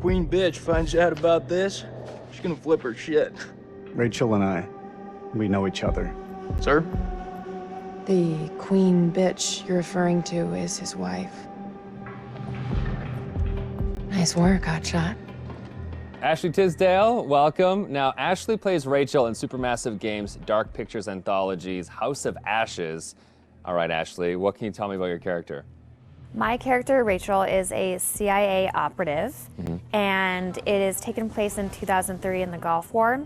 queen bitch finds out about this, she's gonna flip her shit. Rachel and we know each other. Sir? The queen bitch you're referring to is his wife. Nice work, hotshot. Ashley Tisdale, welcome. Now, Ashley plays Rachel in Supermassive Games' Dark Pictures Anthology's House of Ashes. All right, Ashley, what can you tell me about your character? My character, Rachel, is a CIA operative, and it is taken place in 2003 in the Gulf War,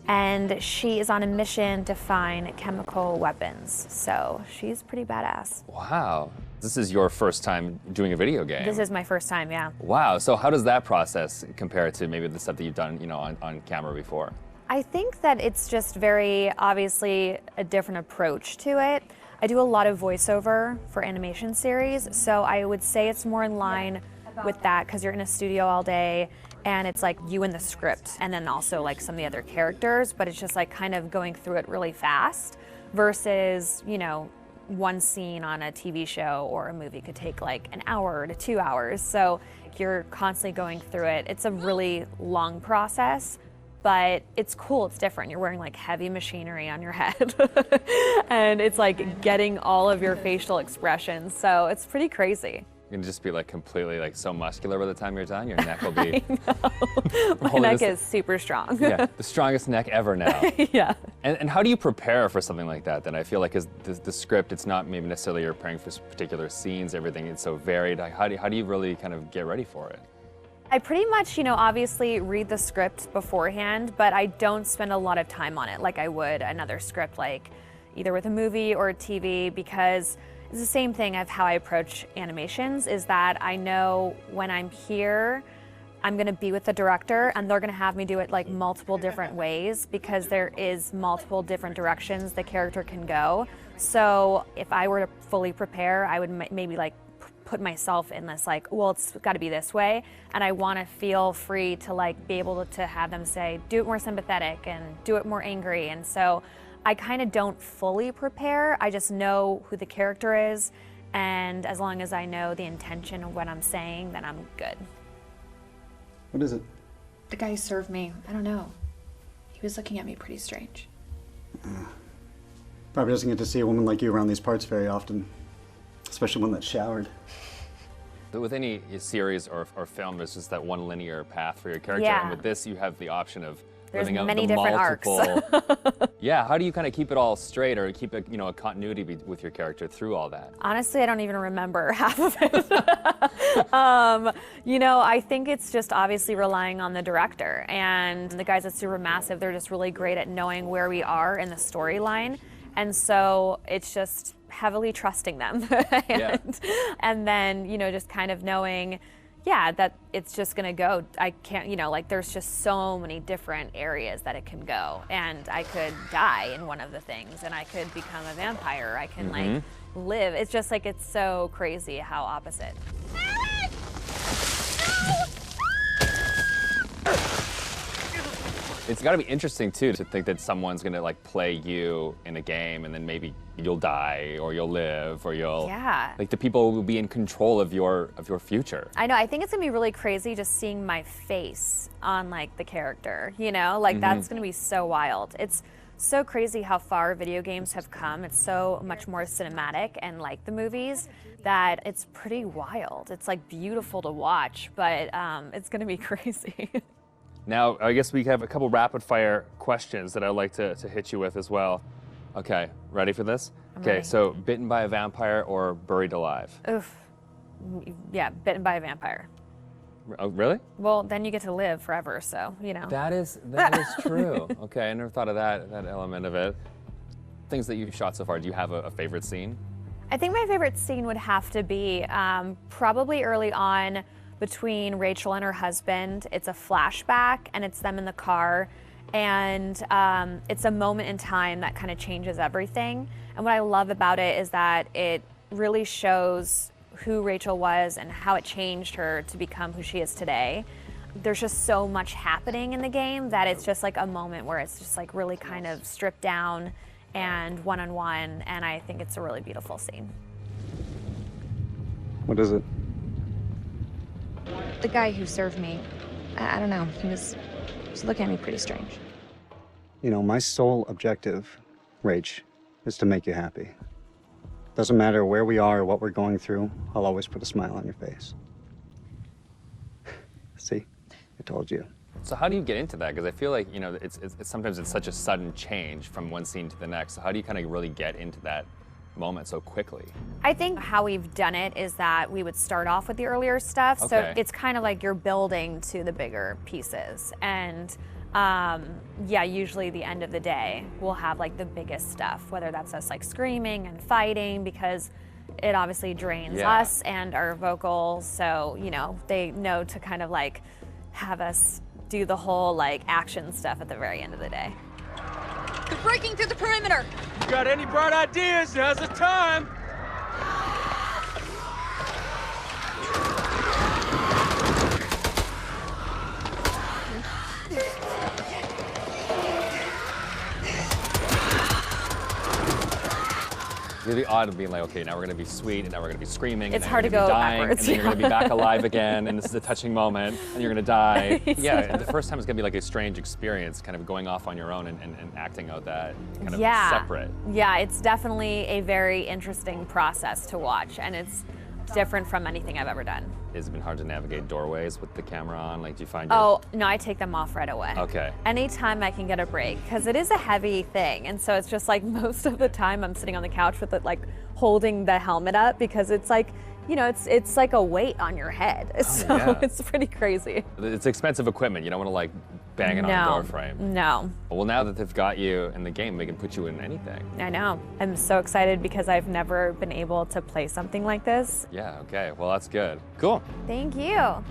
and she is on a mission to find chemical weapons, so she's pretty badass. Wow. This is your first time doing a video game. This is my first time, yeah. Wow, so how does that process compare to maybe the stuff that you've done, on camera before? I think that it's just very obviously a different approach to it. I do a lot of voiceover for animation series, so I would say it's more in line with that because you're in a studio all day and it's like you and the script and then also like some of the other characters, but it's just like kind of going through it really fast versus, one scene on a TV show or a movie could take like an hour to 2 hours. So you're constantly going through it. It's a really long process, but it's cool, it's different. You're wearing like heavy machinery on your head and it's like getting all of your facial expressions. So it's pretty crazy. You're gonna just be like completely like so muscular by the time you're done. Your neck will be. My neck is super strong. Yeah, the strongest neck ever now. Yeah. And how do you prepare for something like that? Then I feel like as the script, it's not maybe necessarily you're preparing for particular scenes. Everything is so varied. How do you really kind of get ready for it? I pretty much, obviously read the script beforehand, but I don't spend a lot of time on it like I would another script, like either with a movie or a TV, because it's the same thing of how I approach animations, is that I know when I'm here, I'm gonna be with the director and they're gonna have me do it like multiple different ways because there is multiple different directions the character can go. So if I were to fully prepare, I would maybe like put myself in this like, well, it's gotta be this way. And I wanna feel free to like be able to have them say, do it more sympathetic and do it more angry. And so I kind of don't fully prepare. I just know who the character is, and as long as I know the intention of what I'm saying, then I'm good. What is it? The guy who served me, I don't know. He was looking at me pretty strange. Probably doesn't get to see a woman like you around these parts very often, especially one that showered. But with any series or film, there's just that one linear path for your character, Yeah. and with this, you have the option of There's living out many the different multiple. arcs. Yeah, how do you kind of keep it all straight or keep a continuity with your character through all that? Honestly, I don't even remember half of it. I think it's just obviously relying on the director, and the guys at Supermassive, they're just really great at knowing where we are in the storyline, and so it's just heavily trusting them. And then, just kind of knowing, that it's just gonna go. I can't, there's just so many different areas that it can go. And I could die in one of the things, and I could become a vampire. I can like live. It's just like, it's so crazy how opposite. It's got to be interesting too to think that someone's gonna like play you in a game, and then maybe you'll die or you'll live or you'll like the people will be in control of your future. I know. I think it's gonna be really crazy just seeing my face on like the character. Like that's gonna be so wild. It's so crazy how far video games have come. It's so much more cinematic and like the movies that it's pretty wild. It's like beautiful to watch, but it's gonna be crazy. Now, I guess we have a couple rapid fire questions that I'd like to hit you with as well. Okay, ready for this? Ready. So bitten by a vampire or buried alive? Oof. Yeah, bitten by a vampire. Oh, really? Well, then you get to live forever, so, That is true. Okay, I never thought of that element of it. Things that you've shot so far, do you have a favorite scene? I think my favorite scene would have to be probably early on between Rachel and her husband. It's a flashback, and it's them in the car, and it's a moment in time that kind of changes everything. And what I love about it is that it really shows who Rachel was and how it changed her to become who she is today. There's just so much happening in the game that it's just like a moment where it's just like really kind of stripped down and one-on-one, and I think it's a really beautiful scene. What is it? The guy who served me, I don't know. He was looking at me pretty strange. You know, my sole objective, Rach, is to make you happy. Doesn't matter where we are or what we're going through, I'll always put a smile on your face. See? I told you. So how do you get into that? Because I feel like, you know, sometimes it's such a sudden change from one scene to the next. So how do you kind of really get into that moment so quickly? I think how we've done it is that we would start off with the earlier stuff. Okay. So it's kind of like you're building to the bigger pieces. And yeah, usually the end of the day, we'll have like the biggest stuff, whether that's us like screaming and fighting, because it obviously drains us and our vocals. So, you know, they know to kind of like have us do the whole like action stuff at the very end of the day. They're breaking through the perimeter. You got any bright ideas? Now's the time. It's really odd of being like, okay, now we're gonna be sweet, and now we're gonna be screaming, It's and hard then to you're gonna go be dying, backwards, and then you're gonna be back alive again, and this is a touching moment, and you're gonna die. Yeah, and the first time is gonna be like a strange experience, kind of going off on your own and acting out that kind of separate. Yeah, it's definitely a very interesting process to watch, and it's different from anything I've ever done. Has it been hard to navigate doorways with the camera on? Like, do you find your... Oh, no, I take them off right away. Okay. Anytime I can get a break, because it is a heavy thing, and so it's just like most of the time I'm sitting on the couch with it, like holding the helmet up, because it's like, you know, it's like a weight on your head. So it's pretty crazy. It's expensive equipment. You don't want to like bang it on a door frame. No. Well, now that they've got you in the game, they can put you in anything. I know. I'm so excited because I've never been able to play something like this. Yeah, okay. Well, that's good. Cool. Thank you.